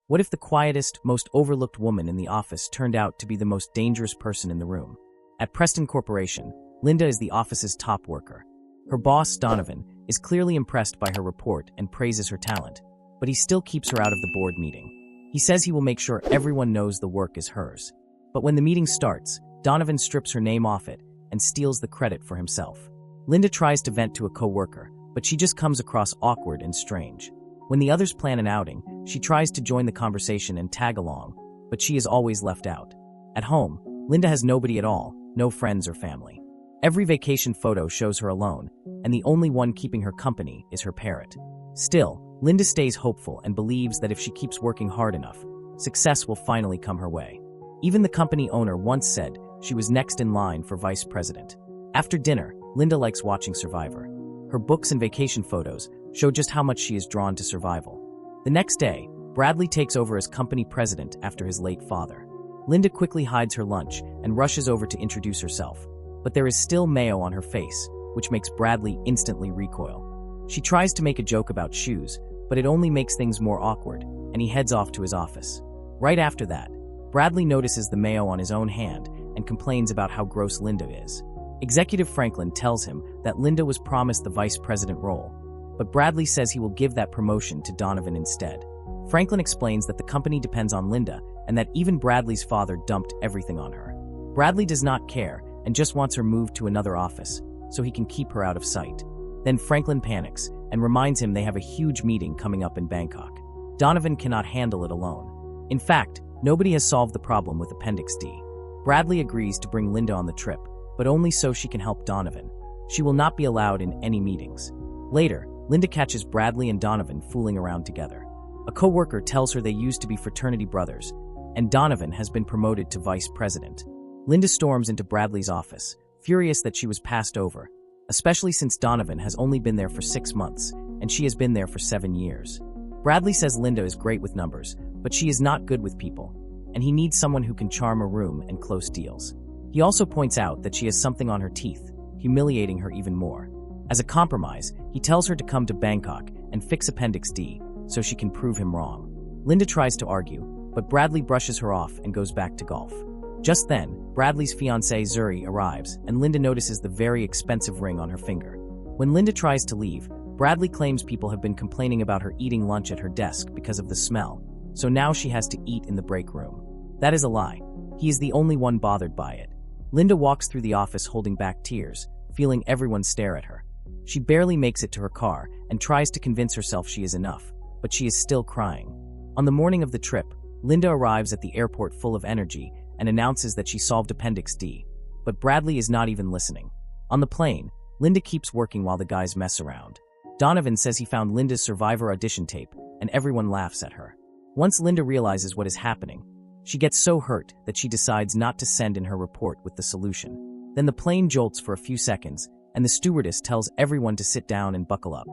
What if the quietest, most overlooked woman in the office turned out to be the most dangerous person in the room? At Preston Corporation, Linda is the office's top worker. Her boss, Donovan, is clearly impressed by her report and praises her talent, but he still keeps her out of the board meeting. He says he will make sure everyone knows the work is hers. But when the meeting starts, Donovan strips her name off it and steals the credit for himself. Linda tries to vent to a co-worker, but she just comes across awkward and strange. When the others plan an outing, she tries to join the conversation and tag along, but she is always left out. At home, Linda has nobody at all, no friends or family. Every vacation photo shows her alone, and the only one keeping her company is her parrot. Still, Linda stays hopeful and believes that if she keeps working hard enough, success will finally come her way. Even the company owner once said she was next in line for vice president. After dinner, Linda likes watching Survivor. Her books and vacation photos show just how much she is drawn to survival. The next day, Bradley takes over as company president after his late father. Linda quickly hides her lunch and rushes over to introduce herself, but there is still mayo on her face, which makes Bradley instantly recoil. She tries to make a joke about shoes, but it only makes things more awkward, and he heads off to his office. Right after that, Bradley notices the mayo on his own hand and complains about how gross Linda is. Executive Franklin tells him that Linda was promised the vice president role, but Bradley says he will give that promotion to Donovan instead. Franklin explains that the company depends on Linda and that even Bradley's father dumped everything on her. Bradley does not care and just wants her moved to another office so he can keep her out of sight. Then Franklin panics and reminds him they have a huge meeting coming up in Bangkok. Donovan cannot handle it alone. In fact, nobody has solved the problem with Appendix D. Bradley agrees to bring Linda on the trip, but only so she can help Donovan. She will not be allowed in any meetings. Later, Linda catches Bradley and Donovan fooling around together. A co-worker tells her they used to be fraternity brothers, and Donovan has been promoted to vice president. Linda storms into Bradley's office, furious that she was passed over, especially since Donovan has only been there for 6 months, and she has been there for 7 years. Bradley says Linda is great with numbers, but she is not good with people, and he needs someone who can charm a room and close deals. He also points out that she has something on her teeth, humiliating her even more. As a compromise, he tells her to come to Bangkok and fix Appendix D so she can prove him wrong. Linda tries to argue, but Bradley brushes her off and goes back to golf. Just then, Bradley's fiancée Zuri arrives, and Linda notices the very expensive ring on her finger. When Linda tries to leave, Bradley claims people have been complaining about her eating lunch at her desk because of the smell, so now she has to eat in the break room. That is a lie. He is the only one bothered by it. Linda walks through the office holding back tears, feeling everyone stare at her. She barely makes it to her car and tries to convince herself she is enough, but she is still crying. On the morning of the trip, Linda arrives at the airport full of energy and announces that she solved Appendix D, but Bradley is not even listening. On the plane, Linda keeps working while the guys mess around. Donovan says he found Linda's Survivor audition tape, and everyone laughs at her. Once Linda realizes what is happening, she gets so hurt that she decides not to send in her report with the solution. Then the plane jolts for a few seconds, and the stewardess tells everyone to sit down and buckle up.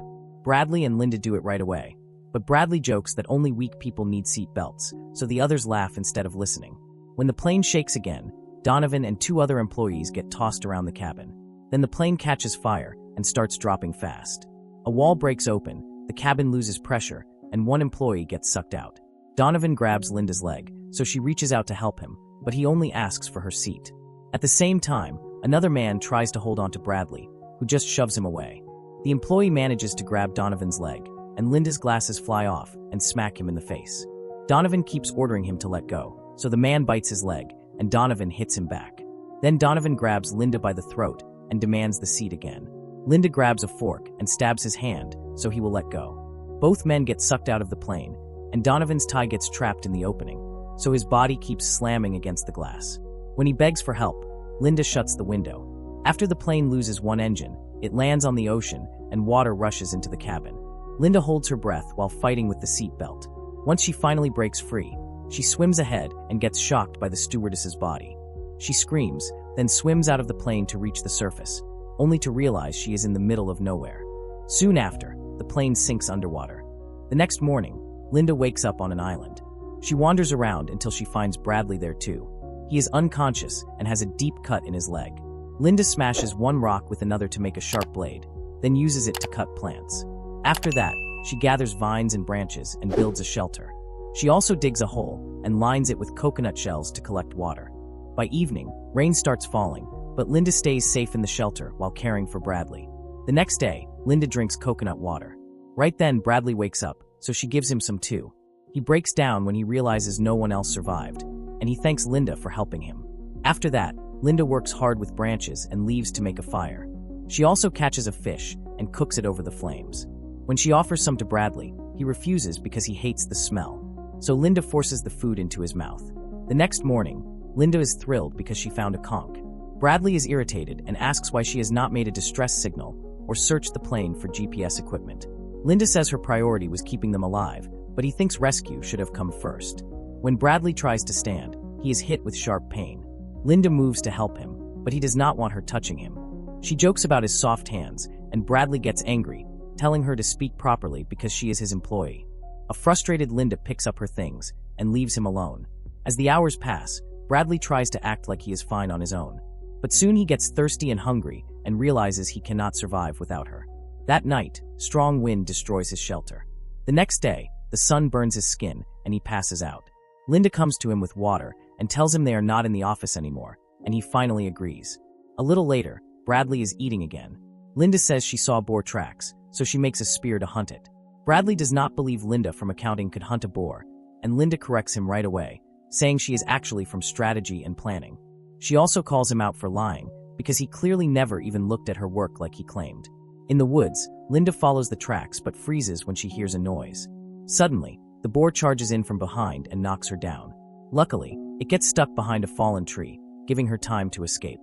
Bradley and Linda do it right away, but Bradley jokes that only weak people need seat belts, so the others laugh instead of listening. When the plane shakes again, Donovan and 2 other employees get tossed around the cabin. Then the plane catches fire and starts dropping fast. A wall breaks open, the cabin loses pressure, and 1 employee gets sucked out. Donovan grabs Linda's leg, so she reaches out to help him, but he only asks for her seat. At the same time, another man tries to hold on to Bradley, who just shoves him away. The employee manages to grab Donovan's leg, and Linda's glasses fly off and smack him in the face. Donovan keeps ordering him to let go, so the man bites his leg, and Donovan hits him back. Then Donovan grabs Linda by the throat and demands the seat again. Linda grabs a fork and stabs his hand, so he will let go. Both men get sucked out of the plane, and Donovan's tie gets trapped in the opening, so his body keeps slamming against the glass. When he begs for help, Linda shuts the window. After the plane loses 1 engine, it lands on the ocean, and water rushes into the cabin. Linda holds her breath while fighting with the seat belt. Once she finally breaks free, she swims ahead and gets shocked by the stewardess's body. She screams, then swims out of the plane to reach the surface, only to realize she is in the middle of nowhere. Soon after, the plane sinks underwater. The next morning, Linda wakes up on an island. She wanders around until she finds Bradley there too. He is unconscious and has a deep cut in his leg. Linda smashes 1 rock with another to make a sharp blade, then uses it to cut plants. After that, she gathers vines and branches and builds a shelter. She also digs a hole and lines it with coconut shells to collect water. By evening, rain starts falling, but Linda stays safe in the shelter while caring for Bradley. The next day, Linda drinks coconut water. Right then, Bradley wakes up, so she gives him some too. He breaks down when he realizes no one else survived, and he thanks Linda for helping him. After that, Linda works hard with branches and leaves to make a fire. She also catches a fish and cooks it over the flames. When she offers some to Bradley, he refuses because he hates the smell. So Linda forces the food into his mouth. The next morning, Linda is thrilled because she found a conch. Bradley is irritated and asks why she has not made a distress signal or searched the plane for GPS equipment. Linda says her priority was keeping them alive, but he thinks rescue should have come first. When Bradley tries to stand, he is hit with sharp pain. Linda moves to help him, but he does not want her touching him. She jokes about his soft hands, and Bradley gets angry, telling her to speak properly because she is his employee. A frustrated Linda picks up her things and leaves him alone. As the hours pass, Bradley tries to act like he is fine on his own. But soon he gets thirsty and hungry and realizes he cannot survive without her. That night, strong wind destroys his shelter. The next day, the sun burns his skin and he passes out. Linda comes to him with water and tells him they are not in the office anymore, and he finally agrees. A little later, Bradley is eating again. Linda says she saw boar tracks, so she makes a spear to hunt it. Bradley does not believe Linda from accounting could hunt a boar, and Linda corrects him right away, saying she is actually from strategy and planning. She also calls him out for lying, because he clearly never even looked at her work like he claimed. In the woods, Linda follows the tracks but freezes when she hears a noise. Suddenly, the boar charges in from behind and knocks her down. Luckily, it gets stuck behind a fallen tree, giving her time to escape.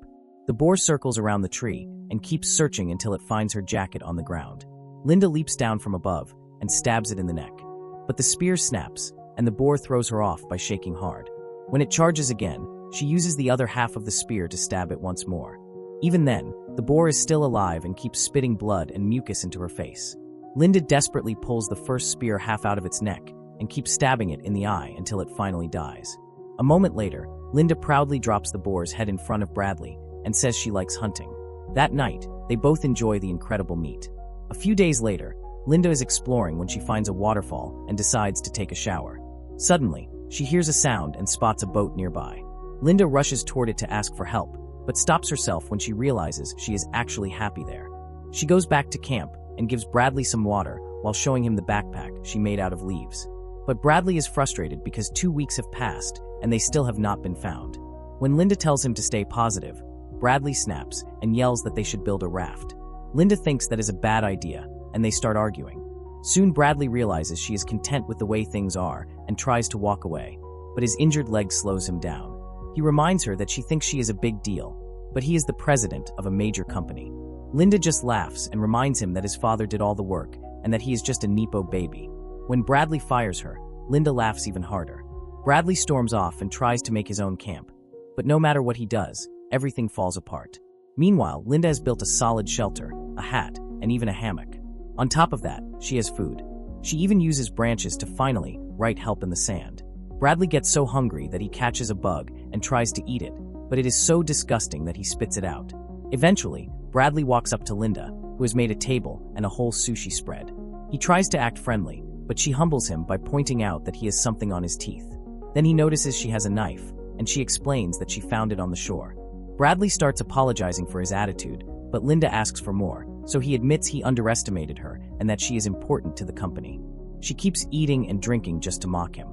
The boar circles around the tree and keeps searching until it finds her jacket on the ground. Linda leaps down from above and stabs it in the neck. But the spear snaps, and the boar throws her off by shaking hard. When it charges again, she uses the other half of the spear to stab it once more. Even then, the boar is still alive and keeps spitting blood and mucus into her face. Linda desperately pulls the first spear half out of its neck and keeps stabbing it in the eye until it finally dies. A moment later, Linda proudly drops the boar's head in front of Bradley and says she likes hunting. That night, they both enjoy the incredible meat. A few days later, Linda is exploring when she finds a waterfall and decides to take a shower. Suddenly, she hears a sound and spots a boat nearby. Linda rushes toward it to ask for help, but stops herself when she realizes she is actually happy there. She goes back to camp and gives Bradley some water while showing him the backpack she made out of leaves. But Bradley is frustrated because 2 weeks have passed and they still have not been found. When Linda tells him to stay positive, Bradley snaps and yells that they should build a raft. Linda thinks that is a bad idea, and they start arguing. Soon Bradley realizes she is content with the way things are and tries to walk away, but his injured leg slows him down. He reminds her that she thinks she is a big deal, but he is the president of a major company. Linda just laughs and reminds him that his father did all the work and that he is just a Nepo baby. When Bradley fires her, Linda laughs even harder. Bradley storms off and tries to make his own camp, but no matter what he does, everything falls apart. Meanwhile, Linda has built a solid shelter, a hat, and even a hammock. On top of that, she has food. She even uses branches to finally write help in the sand. Bradley gets so hungry that he catches a bug and tries to eat it, but it is so disgusting that he spits it out. Eventually, Bradley walks up to Linda, who has made a table and a whole sushi spread. He tries to act friendly, but she humbles him by pointing out that he has something on his teeth. Then he notices she has a knife, and she explains that she found it on the shore. Bradley starts apologizing for his attitude, but Linda asks for more, so he admits he underestimated her and that she is important to the company. She keeps eating and drinking just to mock him.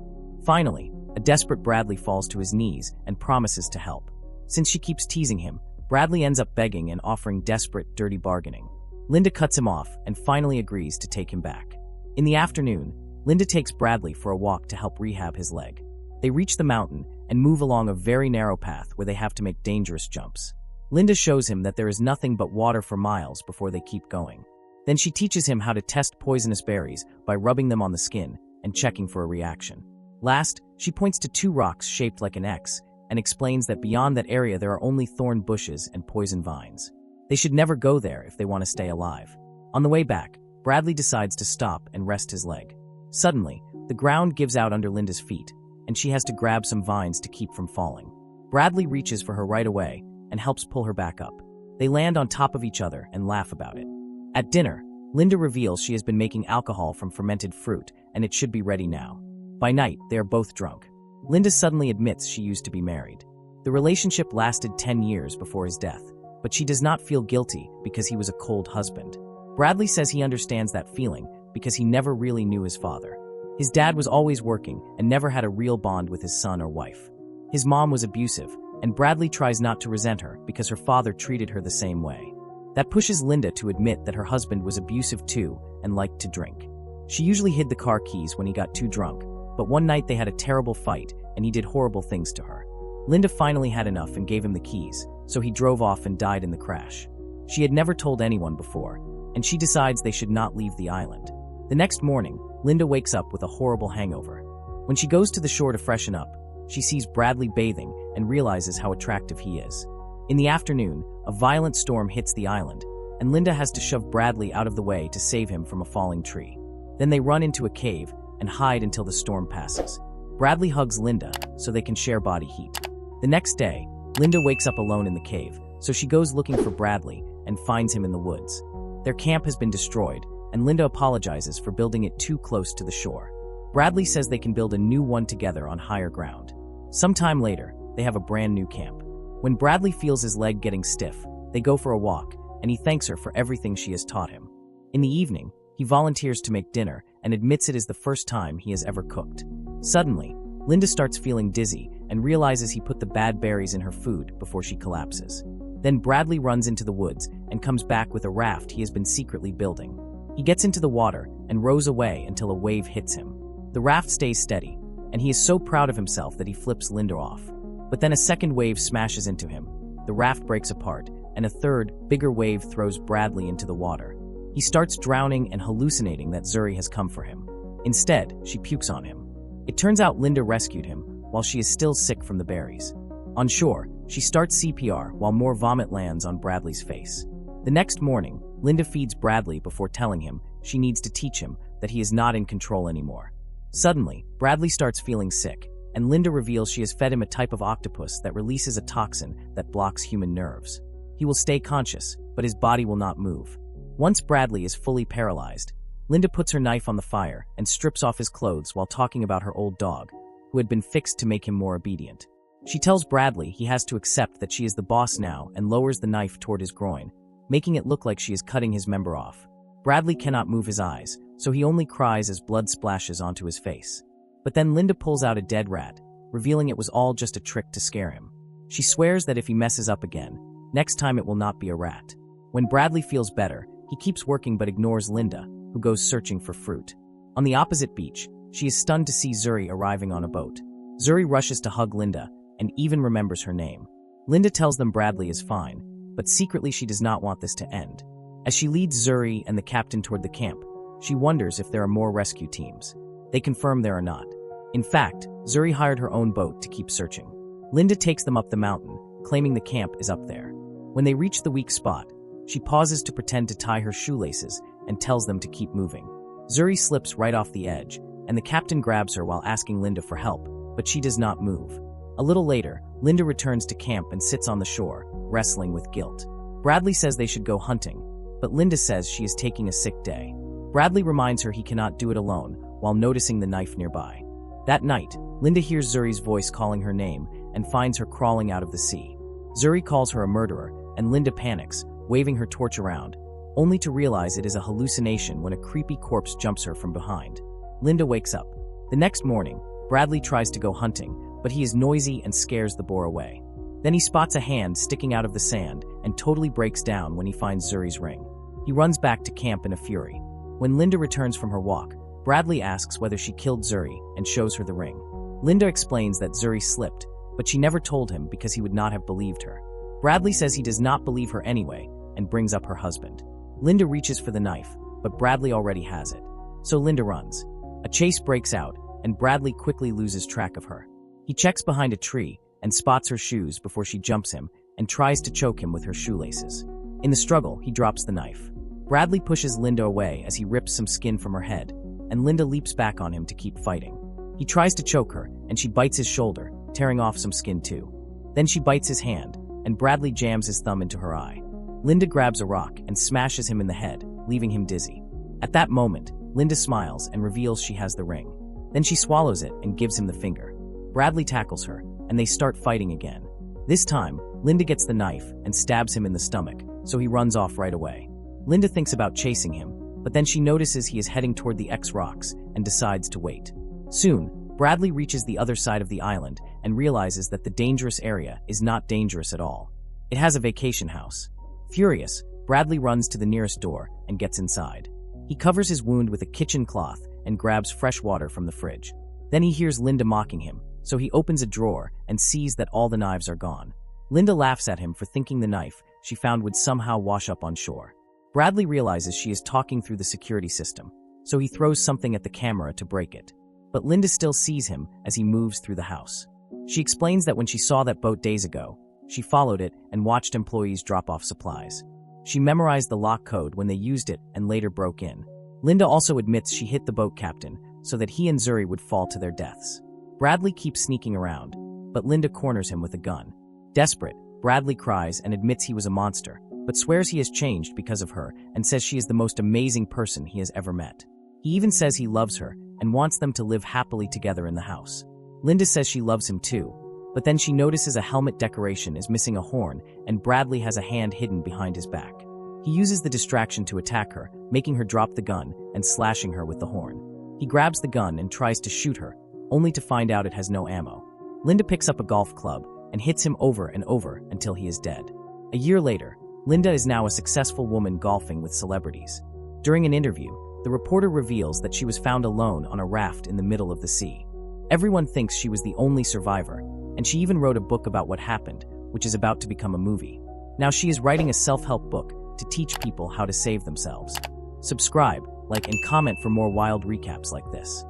Finally, a desperate Bradley falls to his knees and promises to help. Since she keeps teasing him, Bradley ends up begging and offering desperate, dirty bargaining. Linda cuts him off and finally agrees to take him back. In the afternoon, Linda takes Bradley for a walk to help rehab his leg. They reach the mountain and move along a very narrow path where they have to make dangerous jumps. Linda shows him that there is nothing but water for miles before they keep going. Then she teaches him how to test poisonous berries by rubbing them on the skin and checking for a reaction. Last, she points to 2 rocks shaped like an X and explains that beyond that area there are only thorn bushes and poison vines. They should never go there if they want to stay alive. On the way back, Bradley decides to stop and rest his leg. Suddenly, the ground gives out under Linda's feet, and she has to grab some vines to keep from falling. Bradley reaches for her right away and helps pull her back up. They land on top of each other and laugh about it. At dinner, Linda reveals she has been making alcohol from fermented fruit and it should be ready now. By night, they are both drunk. Linda suddenly admits she used to be married. The relationship lasted 10 years before his death, but she does not feel guilty because he was a cold husband. Bradley says he understands that feeling because he never really knew his father. His dad was always working and never had a real bond with his son or wife. His mom was abusive, and Bradley tries not to resent her because her father treated her the same way. That pushes Linda to admit that her husband was abusive too and liked to drink. She usually hid the car keys when he got too drunk, but one night they had a terrible fight and he did horrible things to her. Linda finally had enough and gave him the keys, so he drove off and died in the crash. She had never told anyone before, and she decides they should not leave the island. The next morning, Linda wakes up with a horrible hangover. When she goes to the shore to freshen up, she sees Bradley bathing and realizes how attractive he is. In the afternoon, a violent storm hits the island, and Linda has to shove Bradley out of the way to save him from a falling tree. Then they run into a cave and hide until the storm passes. Bradley hugs Linda so they can share body heat. The next day, Linda wakes up alone in the cave, so she goes looking for Bradley and finds him in the woods. Their camp has been destroyed, and Linda apologizes for building it too close to the shore. Bradley says they can build a new one together on higher ground. Sometime later, they have a brand new camp. When Bradley feels his leg getting stiff, they go for a walk, and he thanks her for everything she has taught him. In the evening, he volunteers to make dinner and admits it is the first time he has ever cooked. Suddenly, Linda starts feeling dizzy and realizes he put the bad berries in her food before she collapses. Then Bradley runs into the woods and comes back with a raft he has been secretly building. He gets into the water and rows away until a wave hits him. The raft stays steady, and he is so proud of himself that he flips Linda off. But then a second wave smashes into him. The raft breaks apart, and a third, bigger wave throws Bradley into the water. He starts drowning and hallucinating that Zuri has come for him. Instead, she pukes on him. It turns out Linda rescued him while she is still sick from the berries. On shore, she starts CPR while more vomit lands on Bradley's face. The next morning, Linda feeds Bradley before telling him she needs to teach him that he is not in control anymore. Suddenly, Bradley starts feeling sick, and Linda reveals she has fed him a type of octopus that releases a toxin that blocks human nerves. He will stay conscious, but his body will not move. Once Bradley is fully paralyzed, Linda puts her knife on the fire and strips off his clothes while talking about her old dog, who had been fixed to make him more obedient. She tells Bradley he has to accept that she is the boss now and lowers the knife toward his groin, making it look like she is cutting his member off. Bradley cannot move his eyes, so he only cries as blood splashes onto his face. But then Linda pulls out a dead rat, revealing it was all just a trick to scare him. She swears that if he messes up again, next time it will not be a rat. When Bradley feels better, he keeps working but ignores Linda, who goes searching for fruit. On the opposite beach, she is stunned to see Zuri arriving on a boat. Zuri rushes to hug Linda and even remembers her name. Linda tells them Bradley is fine, but secretly she does not want this to end. As she leads Zuri and the captain toward the camp, she wonders if there are more rescue teams. They confirm there are not. In fact, Zuri hired her own boat to keep searching. Linda takes them up the mountain, claiming the camp is up there. When they reach the weak spot, she pauses to pretend to tie her shoelaces and tells them to keep moving. Zuri slips right off the edge, and the captain grabs her while asking Linda for help, but she does not move. A little later, Linda returns to camp and sits on the shore, wrestling with guilt. Bradley says they should go hunting, but Linda says she is taking a sick day. Bradley reminds her he cannot do it alone while noticing the knife nearby. That night, Linda hears Zuri's voice calling her name and finds her crawling out of the sea. Zuri calls her a murderer, and Linda panics, waving her torch around, only to realize it is a hallucination when a creepy corpse jumps her from behind. Linda wakes up. The next morning, Bradley tries to go hunting, but he is noisy and scares the boar away. Then he spots a hand sticking out of the sand and totally breaks down when he finds Zuri's ring. He runs back to camp in a fury. When Linda returns from her walk, Bradley asks whether she killed Zuri and shows her the ring. Linda explains that Zuri slipped, but she never told him because he would not have believed her. Bradley says he does not believe her anyway and brings up her husband. Linda reaches for the knife, but Bradley already has it. So Linda runs. A chase breaks out, and Bradley quickly loses track of her. He checks behind a tree and spots her shoes before she jumps him and tries to choke him with her shoelaces. In the struggle, he drops the knife. Bradley pushes Linda away as he rips some skin from her head, and Linda leaps back on him to keep fighting. He tries to choke her, and she bites his shoulder, tearing off some skin too. Then she bites his hand, and Bradley jams his thumb into her eye. Linda grabs a rock and smashes him in the head, leaving him dizzy. At that moment, Linda smiles and reveals she has the ring. Then she swallows it and gives him the finger. Bradley tackles her, and they start fighting again. This time, Linda gets the knife and stabs him in the stomach, so he runs off right away. Linda thinks about chasing him, but then she notices he is heading toward the X rocks and decides to wait. Soon, Bradley reaches the other side of the island and realizes that the dangerous area is not dangerous at all. It has a vacation house. Furious, Bradley runs to the nearest door and gets inside. He covers his wound with a kitchen cloth and grabs fresh water from the fridge. Then he hears Linda mocking him, so he opens a drawer and sees that all the knives are gone. Linda laughs at him for thinking the knife she found would somehow wash up on shore. Bradley realizes she is talking through the security system, so he throws something at the camera to break it. But Linda still sees him as he moves through the house. She explains that when she saw that boat days ago, she followed it and watched employees drop off supplies. She memorized the lock code when they used it and later broke in. Linda also admits she hit the boat captain so that he and Zuri would fall to their deaths. Bradley keeps sneaking around, but Linda corners him with a gun. Desperate, Bradley cries and admits he was a monster, but swears he has changed because of her and says she is the most amazing person he has ever met. He even says he loves her and wants them to live happily together in the house. Linda says she loves him too, but then she notices a helmet decoration is missing a horn and Bradley has a hand hidden behind his back. He uses the distraction to attack her, making her drop the gun and slashing her with the horn. He grabs the gun and tries to shoot her, only to find out it has no ammo. Linda picks up a golf club and hits him over and over until he is dead. A year later, Linda is now a successful woman golfing with celebrities. During an interview, the reporter reveals that she was found alone on a raft in the middle of the sea. Everyone thinks she was the only survivor, and she even wrote a book about what happened, which is about to become a movie. Now she is writing a self-help book to teach people how to save themselves. Subscribe, like, and comment for more wild recaps like this.